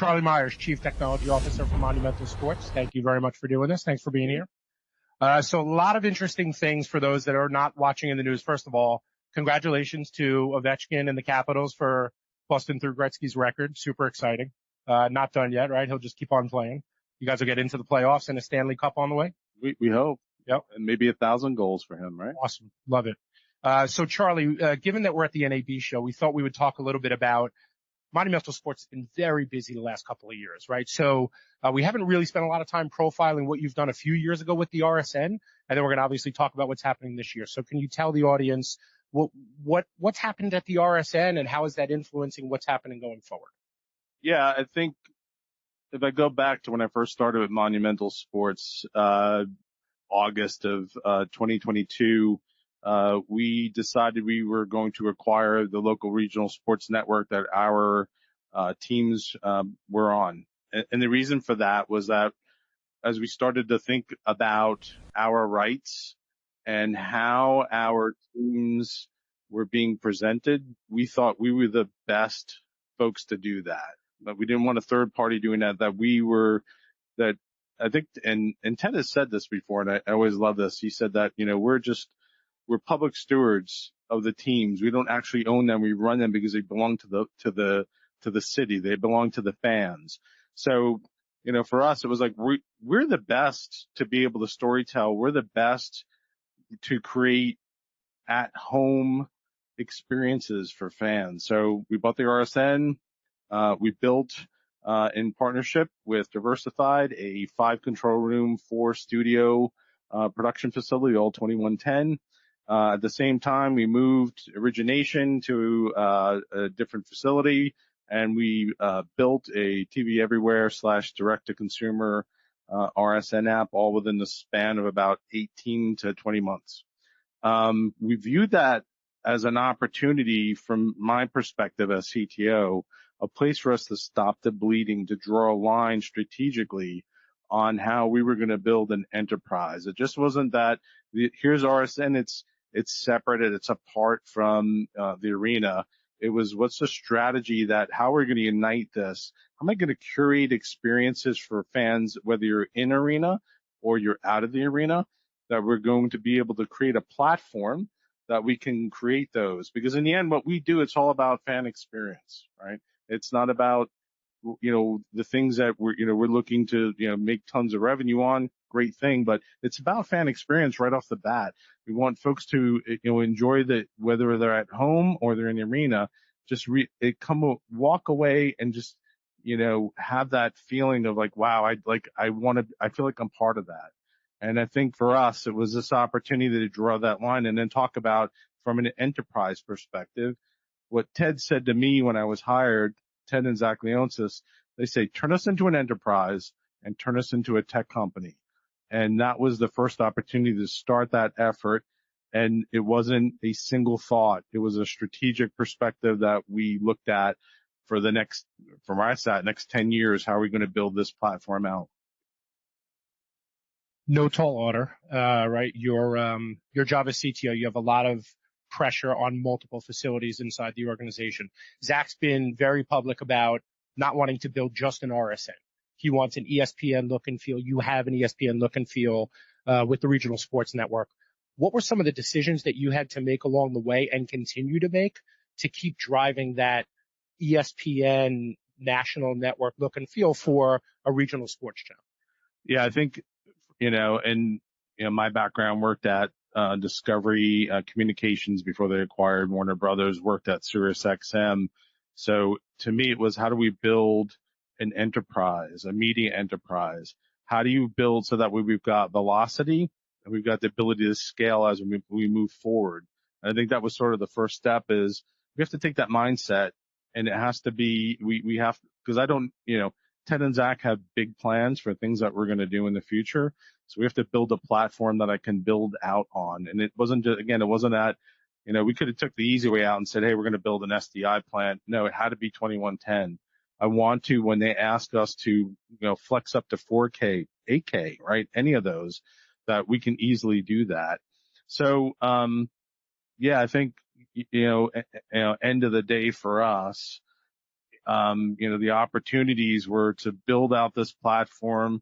Charlie Myers, Chief Technology Officer for Monumental Sports. Thank you very much for doing this. Thanks for being here. So a lot of interesting things for those that are not watching in the news. First of all, congratulations to Ovechkin and the Capitals for busting through Gretzky's record. Super exciting. Not done yet, right? He'll just keep on playing. You guys will get into the playoffs and a Stanley Cup on the way? We hope. Yep. And maybe 1,000 goals for him, right? Awesome. Love it. So Charlie, given that we're at the NAB show, we thought we would talk a little bit about Monumental Sports has been very busy the last couple of years, right? So we haven't really spent a lot of time profiling what you've done a few years ago with the RSN, and then we're going to obviously talk about what's happening this year. So can you tell the audience what's happened at the RSN and how is that influencing what's happening going forward? Yeah, I think if I go back to when I first started with Monumental Sports, August of 2022, we decided we were going to acquire the local regional sports network that our teams were on. And the reason for that was that as we started to think about our rights and how our teams were being presented, we thought we were the best folks to do that. But we didn't want a third party doing that, that I think, and Ted has said this before, and I always love this. He said that, we're public stewards of the teams. We don't actually own them. We run them because they belong to the city. They belong to the fans. So, for us, it was like, we're the best to be able to storytell. We're the best to create at home experiences for fans. So we bought the RSN. We built, in partnership with Diversified, a 5 control room, 4 studio, production facility, all 2110. At the same time, we moved origination to a different facility, and we built a TV Everywhere / direct to consumer RSN app, all within the span of about 18 to 20 months. We viewed that as an opportunity from my perspective as CTO, a place for us to stop the bleeding, to draw a line strategically on how we were going to build an enterprise. It just wasn't that here's RSN, it's separated, it's apart from the arena. It was, what's the strategy how we're going to unite this? How am I going to curate experiences for fans, whether you're in arena or you're out of the arena, that we're going to be able to create a platform that we can create those? Because in the end, what we do, it's all about fan experience, right? It's not about, the things that we're looking to, make tons of revenue on. Great thing, but it's about fan experience right off the bat. We want folks to, enjoy whether they're at home or they're in the arena, just walk away and just, have that feeling of like, wow, I feel like I'm part of that. And I think for us, it was this opportunity to draw that line and then talk about from an enterprise perspective. What Ted said to me when I was hired, Ted and Zach Leonsis, they say, turn us into an enterprise and turn us into a tech company. And that was the first opportunity to start that effort. And it wasn't a single thought. It was a strategic perspective that we looked at for next 10 years. How are we going to build this platform out? No tall order, right? Your job as CTO, you have a lot of pressure on multiple facilities inside the organization. Zach's been very public about not wanting to build just an RSN. He wants an ESPN look and feel. You have an ESPN look and feel with the regional sports network. What were some of the decisions that you had to make along the way and continue to make to keep driving that ESPN national network look and feel for a regional sports channel? Yeah, I think, my background worked at Discovery Communications before they acquired Warner Brothers, worked at Sirius XM. So to me, it was, how do we build an enterprise, a media enterprise? How do you build so that we've got velocity and we've got the ability to scale as we move forward? And I think that was sort of the first step, is we have to take that mindset, and it has to be, we have, because Ted and Zach have big plans for things that we're going to do in the future. So we have to build a platform that I can build out on. And it wasn't just, again, it wasn't that, we could have took the easy way out and said, hey, we're going to build an SDI plant. No, it had to be 2110. I want to, when they ask us to, flex up to 4K, 8K, right? Any of those, that we can easily do that. So, I think, end of the day for us, The opportunities were to build out this platform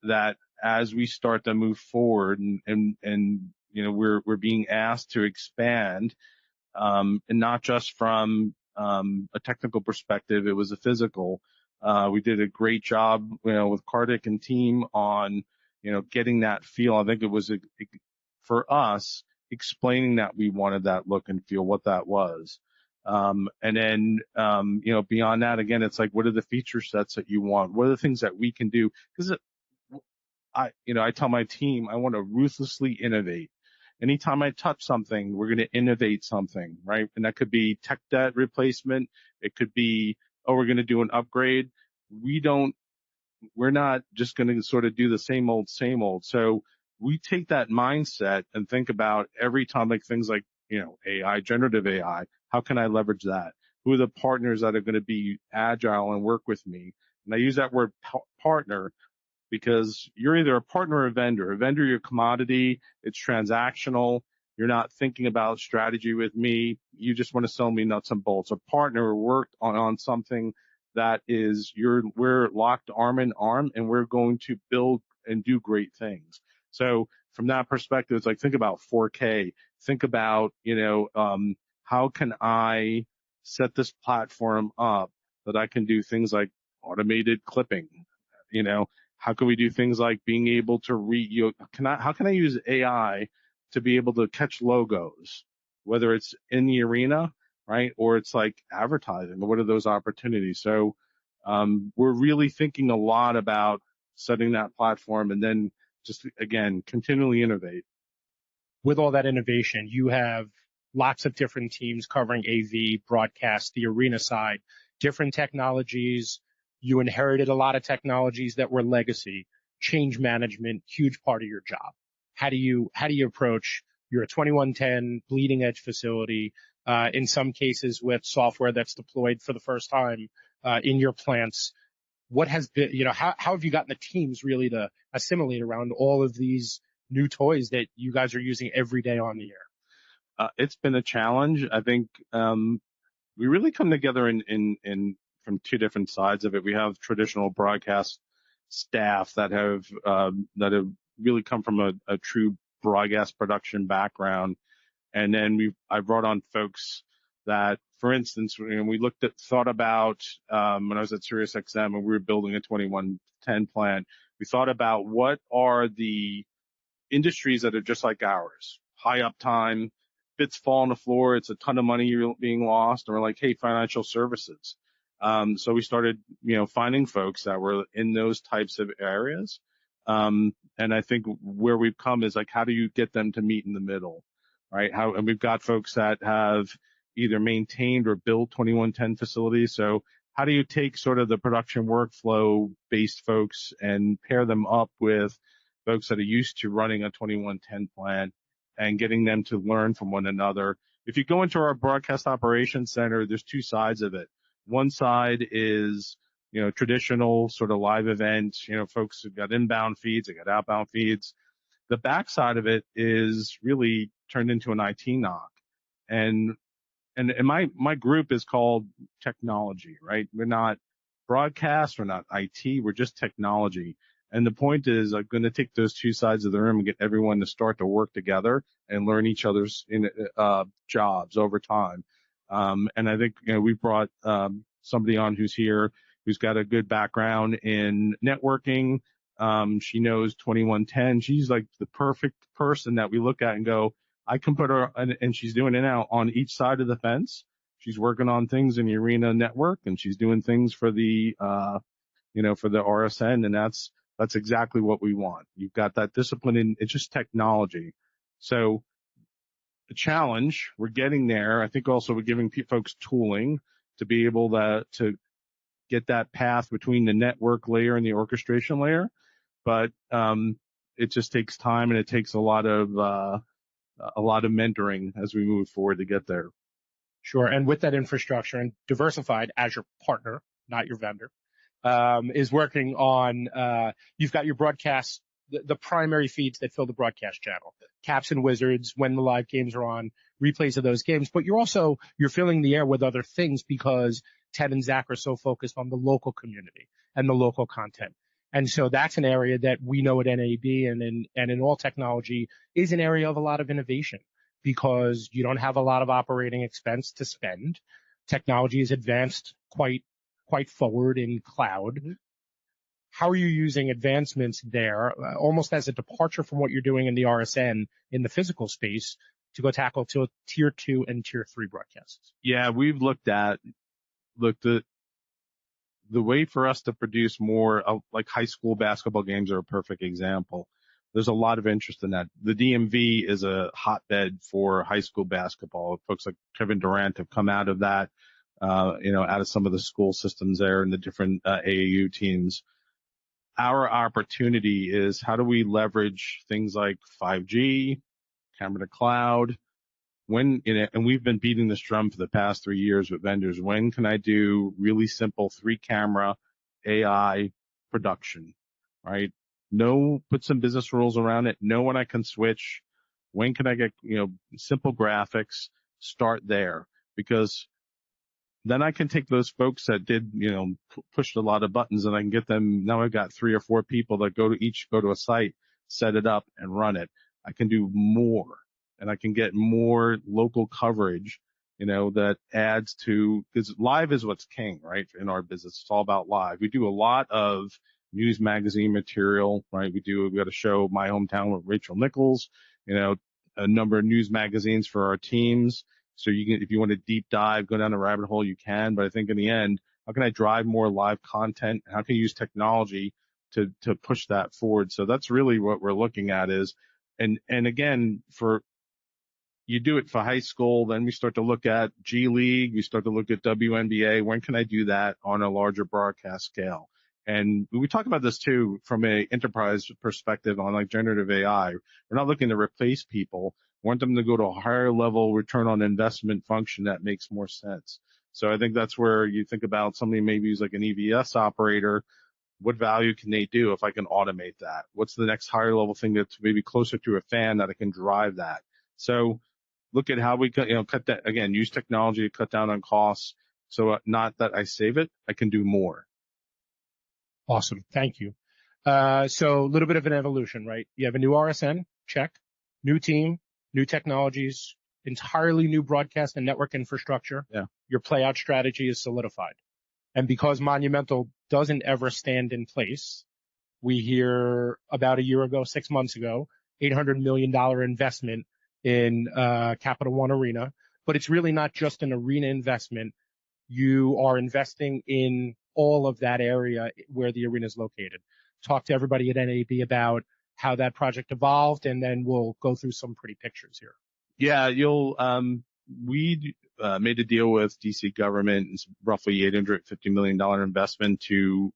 that as we start to move forward and we're being asked to expand, and not just from, a technical perspective, it was a physical. We did a great job, with Kartik and team on, getting that feel. I think it was for us explaining that we wanted that look and feel, what that was. And then, beyond that, again, it's like, what are the feature sets that you want? What are the things that we can do? Because I tell my team, I want to ruthlessly innovate. Anytime I touch something, we're going to innovate something, right? And that could be tech debt replacement. It could be, oh, we're going to do an upgrade. We're not just going to sort of do the same old, same old. So we take that mindset and think about every time, like things like, AI, generative AI. How can I leverage that? Who are the partners that are going to be agile and work with me? And I use that word partner because you're either a partner or a vendor. A vendor, you're a commodity. It's transactional. You're not thinking about strategy with me. You just want to sell me nuts and bolts. A partner worked on something that is we're locked arm in arm, and we're going to build and do great things. So from that perspective, it's like, think about 4K. Think about, how can I set this platform up that I can do things like automated clipping? How can we do things like being able to how can I use AI to be able to catch logos, whether it's in the arena, right? Or it's like advertising. What are those opportunities? So, we're really thinking a lot about setting that platform and then just, again, continually innovate. With all that innovation, you have lots of different teams covering AV, broadcast, the arena side, different technologies. You inherited a lot of technologies that were legacy, change management, huge part of your job. How do you approach, you're a 2110 bleeding edge facility, in some cases with software that's deployed for the first time, in your plants. What has been, how have you gotten the teams really to assimilate around all of these new toys that you guys are using every day on the air? It's been a challenge. I think, we really come together from two different sides of it. We have traditional broadcast staff that have really come from a true broadcast production background. And then I brought on folks that, for instance, we thought about, when I was at SiriusXM and we were building a 2110 plant, we thought about what are the industries that are just like ours, high uptime, bits fall on the floor, it's a ton of money being lost, and we're like, hey, financial services. So we started, finding folks that were in those types of areas. And I think where we've come is like, how do you get them to meet in the middle, right? And we've got folks that have either maintained or built 2110 facilities. So how do you take sort of the production workflow based folks and pair them up with folks that are used to running a 2110 plant and getting them to learn from one another? If you go into our broadcast operations center, there's two sides of it. One side is, traditional sort of live events, folks have got inbound feeds, they got outbound feeds. The back side of it is really turned into an IT knock. And my group is called technology, right? We're not broadcast, we're not IT, we're just technology. And the point is, I'm going to take those two sides of the room and get everyone to start to work together and learn each other's jobs over time. And I think, we brought somebody on who's here, who's got a good background in networking. She knows 2110. She's like the perfect person that we look at and go, I can put her, and she's doing it now, on each side of the fence. She's working on things in the arena network, and she's doing things for the, for the RSN, and that's exactly what we want. You've got that discipline in, it's just technology. So the challenge, we're getting there. I think also we're giving folks tooling to be able to get that path between the network layer and the orchestration layer. But, it just takes time, and it takes a lot of mentoring as we move forward to get there. Sure. And with that infrastructure, and Diversified as your partner, not your vendor, is working on, you've got your broadcast the primary feeds that fill the broadcast channel. Caps and Wizards, when the live games are on, replays of those games. But you're filling the air with other things because Ted and Zach are so focused on the local community and the local content. And so that's an area that we know at NAB and in all technology is an area of a lot of innovation because you don't have a lot of operating expense to spend. Technology is advanced quite forward in cloud. Mm-hmm. How are you using advancements there, almost as a departure from what you're doing in the RSN in the physical space to go tackle to tier 2 and tier 3 broadcasts? Yeah, we've looked at the way for us to produce more like high school basketball games are a perfect example. There's a lot of interest in that. The DMV is a hotbed for high school basketball. Folks like Kevin Durant have come out of that, out of some of the school systems there and the different AAU teams. Our opportunity is how do we leverage things like 5G, camera to cloud, and we've been beating this drum for the past 3 years with vendors. When can I do really simple 3-camera AI production, right? Put some business rules around it. Know when I can switch. When can I get, simple graphics? Start there because then I can take those folks that did, pushed a lot of buttons and I can get them. Now I've got 3 or 4 people that go to a site, set it up and run it. I can do more. And I can get more local coverage, that adds to, because live is what's king, right? In our business, it's all about live. We do a lot of news magazine material, right? We got a show, My Hometown with Rachel Nichols, a number of news magazines for our teams. So if you want to deep dive, go down the rabbit hole, you can. But I think in the end, how can I drive more live content? How can I use technology to push that forward? So that's really what we're looking at and again, you do it for high school, then we start to look at G League, we start to look at WNBA. When can I do that on a larger broadcast scale? And we talk about this too from a enterprise perspective on like generative AI. We're not looking to replace people. We want them to go to a higher level return on investment function that makes more sense. So I think that's where you think about somebody maybe who's like an EVS operator. What value can they do if I can automate that? What's the next higher level thing that's maybe closer to a fan that I can drive that? So look at how we cut that again, use technology to cut down on costs. So not that I save it, I can do more. Awesome. Thank you. So a little bit of an evolution, right? You have a new RSN, check. New team, new technologies, entirely new broadcast and network infrastructure. Yeah. Your playout strategy is solidified. And because Monumental doesn't ever stand in place, we hear about a year ago, 6 months ago, $800 million investment in Capital One Arena, but it's really not just an arena investment. You are investing in all of that area where the arena is located. Talk to everybody at NAB about how that project evolved, and then we'll go through some pretty pictures here. Yeah, we made a deal with DC government. It's roughly $850 million investment to,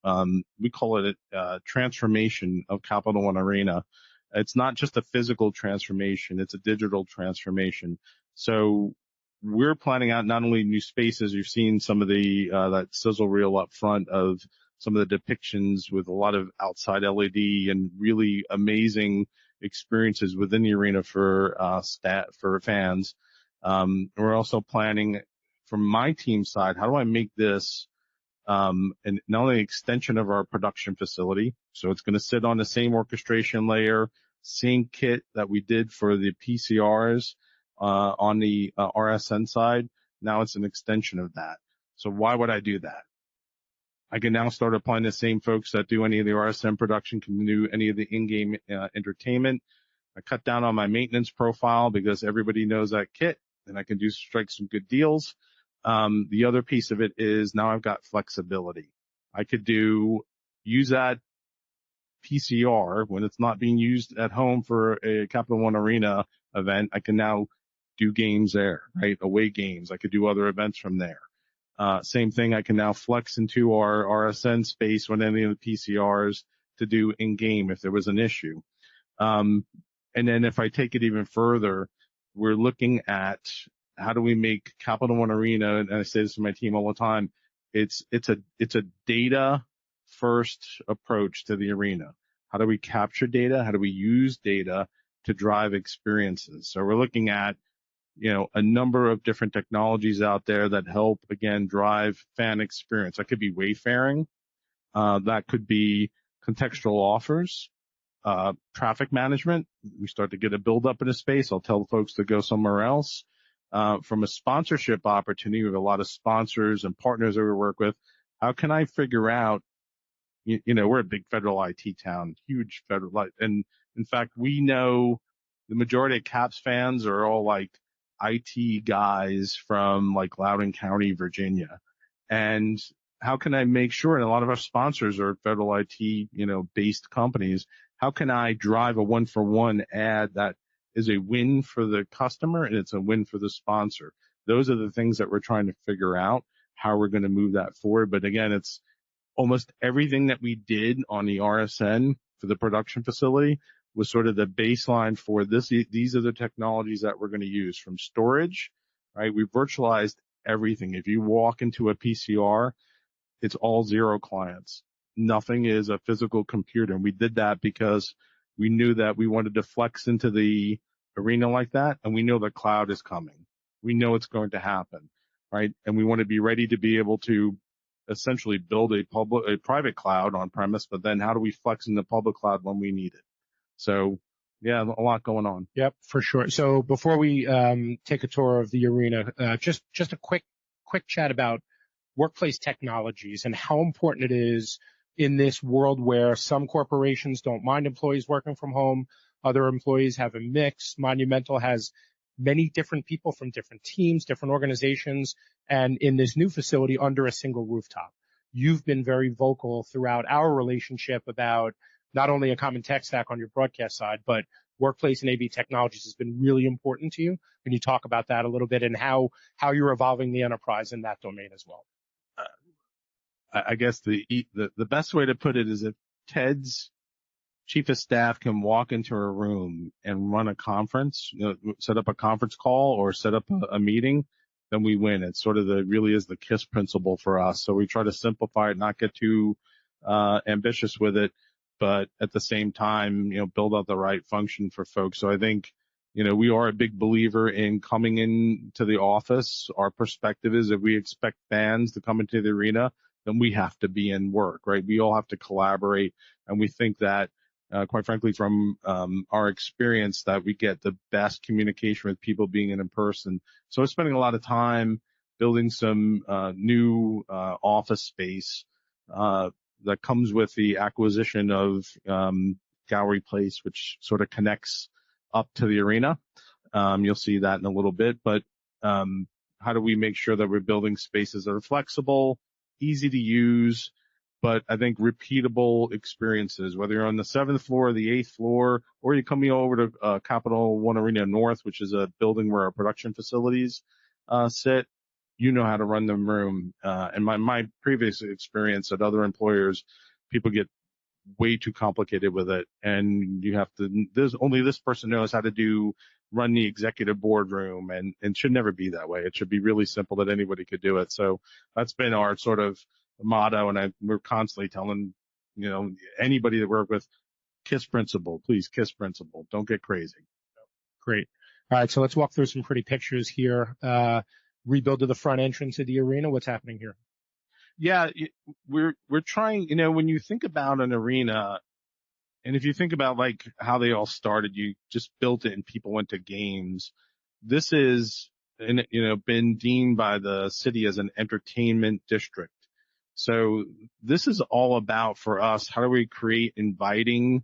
we call it a transformation of Capital One Arena. It's not just a physical transformation, it's a digital transformation. So we're planning out not only new spaces, you've seen some of the, that sizzle reel up front of some of the depictions with a lot of outside LED and really amazing experiences within the arena for fans. We're also planning from my team side, how do I make this and not only an extension of our production facility, so it's going to sit on the same orchestration layer, same kit that we did for the PCRs on the RSN side. Now it's an extension of that. So why would I do that? I can now start applying the same folks that do any of the RSN production can do any of the in-game entertainment. I cut down on my maintenance profile because everybody knows that kit, and I can strike some good deals. The other piece of it is now I've got flexibility. I could use that PCR when it's not being used at home for a Capital One Arena event. I can now do games there, right? Away games. I could do other events from there. Same thing. I can now flex into our RSN space when any of the PCRs to do in game if there was an issue. And then if I take it even further, we're looking at how do we make Capital One Arena, and I say this to my team all the time, it's a data first approach to the arena. How do we capture data? How do we use data to drive experiences? So we're looking at, a number of different technologies out there that help, again, drive fan experience. That could be wayfaring. That could be contextual offers, traffic management. We start to get a buildup in a space. I'll tell folks to go somewhere else. From a sponsorship opportunity, we have a lot of sponsors and partners that we work with. How can I figure out, we're a big federal IT town, huge federal, and in fact, we know the majority of Caps fans are all like IT guys from like Loudoun County, Virginia. And how can I make sure, and a lot of our sponsors are federal IT, based companies. How can I drive a 1-for-1 ad that is a win for the customer and it's a win for the sponsor? Those are the things that we're trying to figure out how we're going to move that forward. But again, it's almost everything that we did on the RSN for the production facility was sort of the baseline for this. These are the technologies that we're going to use, from storage, right? We virtualized everything. If you walk into a PCR, it's all zero clients. Nothing is a physical computer. And we did that because we knew that we wanted to flex into the arena like that. And we know the cloud is coming. We know it's going to happen, right? And we want to be ready to be able to essentially build a private cloud on premise, but then how do we flex in the public cloud when we need it? So yeah, a lot going on. Yep, for sure. So before we take a tour of the arena, just a quick chat about workplace technologies and how important it is in this world where some corporations don't mind employees working from home, other employees have a mix. Monumental has many different people from different teams, different organizations, and in this new facility under a single rooftop. You've been very vocal throughout our relationship about not only a common tech stack on your broadcast side, but workplace and AV technologies has been really important to you. Can you talk about that a little bit and how you're evolving the enterprise in that domain as well? I guess the best way to put it is if Ted's chief of staff can walk into a room and run a conference, set up a conference call or set up a meeting, then we win. It's sort of really is the KISS principle for us. So we try to simplify it, not get too ambitious with it, but at the same time, build out the right function for folks. So I think, we are a big believer in coming into the office. Our perspective is if we expect fans to come into the arena, then we have to be in work, right? We all have to collaborate. And we think that, quite frankly, from our experience, that we get the best communication with people being in person. So we're spending a lot of time building some new office space that comes with the acquisition of Gallery Place, which sort of connects up to the arena. You'll see that in a little bit, but how do we make sure that we're building spaces that are flexible, easy to use, but I think repeatable experiences, whether you're on the 7th floor or the 8th floor, or you're coming over to Capital One Arena North, which is a building where our production facilities sit, how to run the room. And my previous experience at other employers, people get way too complicated with it. And there's only this person knows how to run the executive boardroom, and it should never be that way. It should be really simple that anybody could do it. So that's been our sort of motto. And we're constantly telling, anybody that we work with, KISS principle, please, KISS principle. Don't get crazy. Great. All right. So let's walk through some pretty pictures here. Rebuild to the front entrance of the arena. What's happening here? Yeah, we're trying, when you think about an arena, and if you think about like how they all started, you just built it and people went to games. This is, been deemed by the city as an entertainment district. So this is all about, for us, how do we create inviting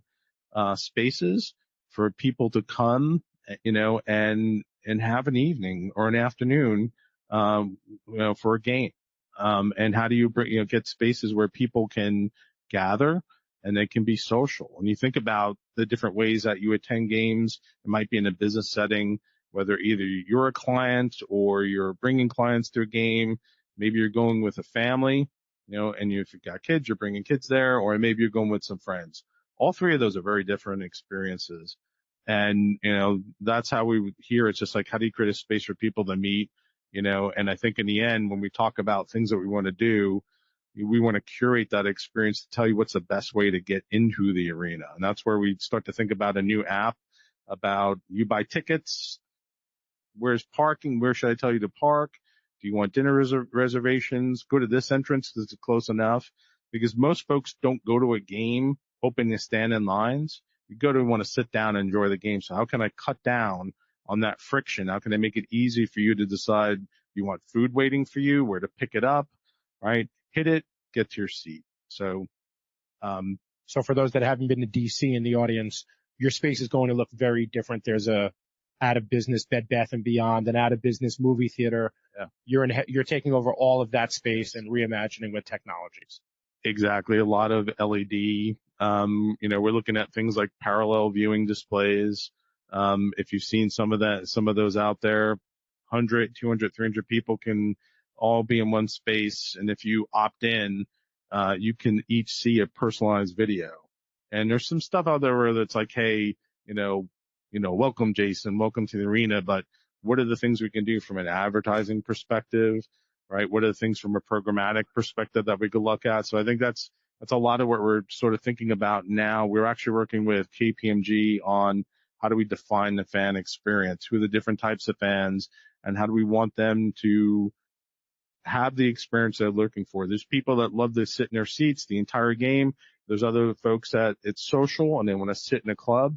spaces for people to come, and have an evening or an afternoon, for a game. And how do you get spaces where people can gather and they can be social? When you think about the different ways that you attend games, it might be in a business setting, whether either you're a client or you're bringing clients to a game, maybe you're going with a family, and if you've got kids, you're bringing kids there, or maybe you're going with some friends. All three of those are very different experiences. And, that's how we here. It's just like, how do you create a space for people to meet? And I think in the end, when we talk about things that we want to do, we want to curate that experience to tell you what's the best way to get into the arena. And that's where we start to think about a new app about you buy tickets. Where's parking? Where should I tell you to park? Do you want dinner reservations? Go to this entrance. Is it close enough? Because most folks don't go to a game hoping to stand in lines. You go to want to sit down and enjoy the game. So how can I cut down on that friction? How can I make it easy for you to decide you want food waiting for you, where to pick it up, right? Hit it, get to your seat. So for those that haven't been to DC in the audience, your space is going to look very different. There's a out of business Bed Bath and Beyond, an out of business movie theater. Yeah. You're taking over all of that space and reimagining with technologies. Exactly. A lot of LED. We're looking at things like parallel viewing displays. If you've seen some of those out there, 100, 200, 300 people can all be in one space. And if you opt in, you can each see a personalized video. And there's some stuff out there where it's like, hey, welcome, Jason, welcome to the arena. But what are the things we can do from an advertising perspective, right? What are the things from a programmatic perspective that we could look at? So I think that's a lot of what we're sort of thinking about now. We're actually working with KPMG on how do we define the fan experience, who are the different types of fans, and how do we want them to have the experience they're looking for. There's people that love to sit in their seats the entire game. There's other folks that it's social and they want to sit in a club.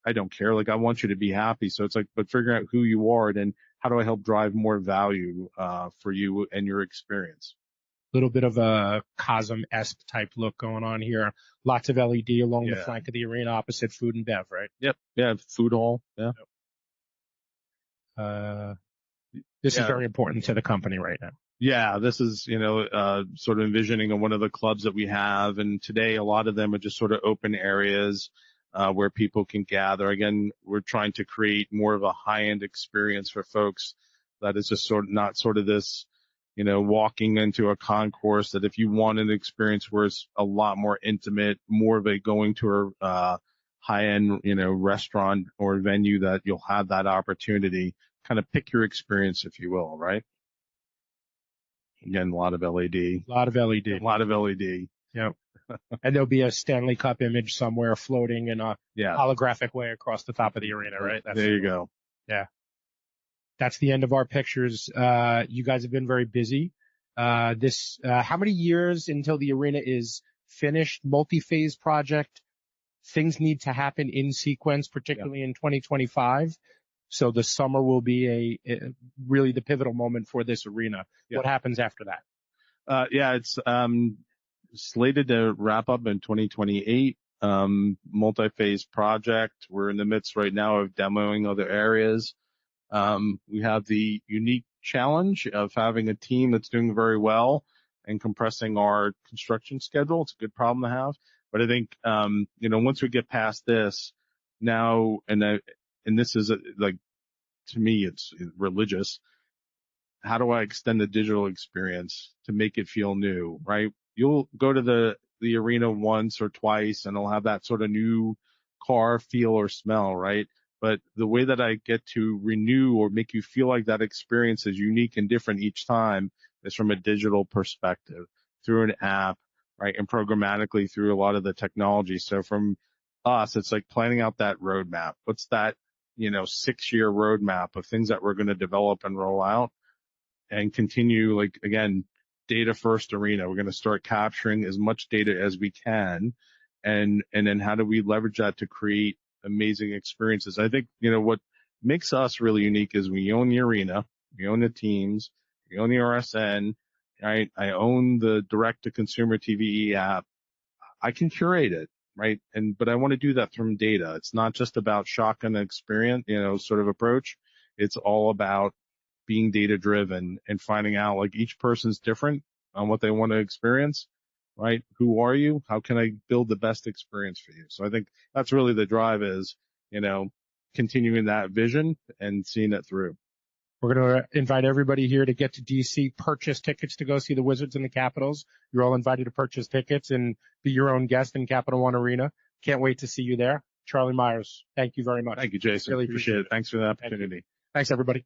I don't care. Like, I want you to be happy. So it's like, but figuring out who you are and then how do I help drive more value for you and your experience. Little bit of a Cosm-esque type look going on here. Lots of LED along the flank of the arena opposite food and bev, right? Yep. Yeah. Food hall. Yeah. This is very important to the company right now. Yeah, this is, sort of envisioning one of the clubs that we have. And today, a lot of them are just sort of open areas where people can gather. Again, we're trying to create more of a high-end experience for folks that is just not this, walking into a concourse, that if you want an experience where it's a lot more intimate, more of a going to a high-end, restaurant or venue, that you'll have that opportunity. Kind of pick your experience, if you will, right? Again, a lot of LED. A lot of LED. Yep. And there'll be a Stanley Cup image somewhere floating in a holographic way across the top of the arena, right? There you go. Yeah. That's the end of our pictures. You guys have been very busy. How many years until the arena is finished? Multi-phase project. Things need to happen in sequence, particularly in 2025. So the summer will be really the pivotal moment for this arena. Yeah. What happens after that? It's slated to wrap up in 2028. Multi-phase project. We're in the midst right now of demoing other areas. We have the unique challenge of having a team that's doing very well and compressing our construction schedule. It's a good problem to have. But I think, once we get past this now, and this is to me, it's religious. How do I extend the digital experience to make it feel new, right? You'll go to the arena once or twice and it'll have that sort of new car feel or smell, right? But the way that I get to renew or make you feel like that experience is unique and different each time is from a digital perspective, through an app, right? And programmatically through a lot of the technology. So from us, it's like planning out that roadmap. What's that, 6-year roadmap of things that we're going to develop and roll out and continue, again, data first arena. We're going to start capturing as much data as we can. And then how do we leverage that to create amazing experiences? I think, what makes us really unique is we own the arena, we own the teams, we own the RSN, right? I own the direct to consumer TV app. I can curate it, right? But I want to do that from data. It's not just about shotgun experience, sort of approach. It's all about being data driven and finding out each person's different on what they want to experience, right? Who are you? How can I build the best experience for you? So I think that's really the drive is, continuing that vision and seeing it through. We're going to invite everybody here to get to DC, purchase tickets to go see the Wizards and the Capitals. You're all invited to purchase tickets and be your own guest in Capital One Arena. Can't wait to see you there. Charlie Myers, thank you very much. Thank you, Jason. Really appreciate it. Thanks for the opportunity. Thanks, everybody.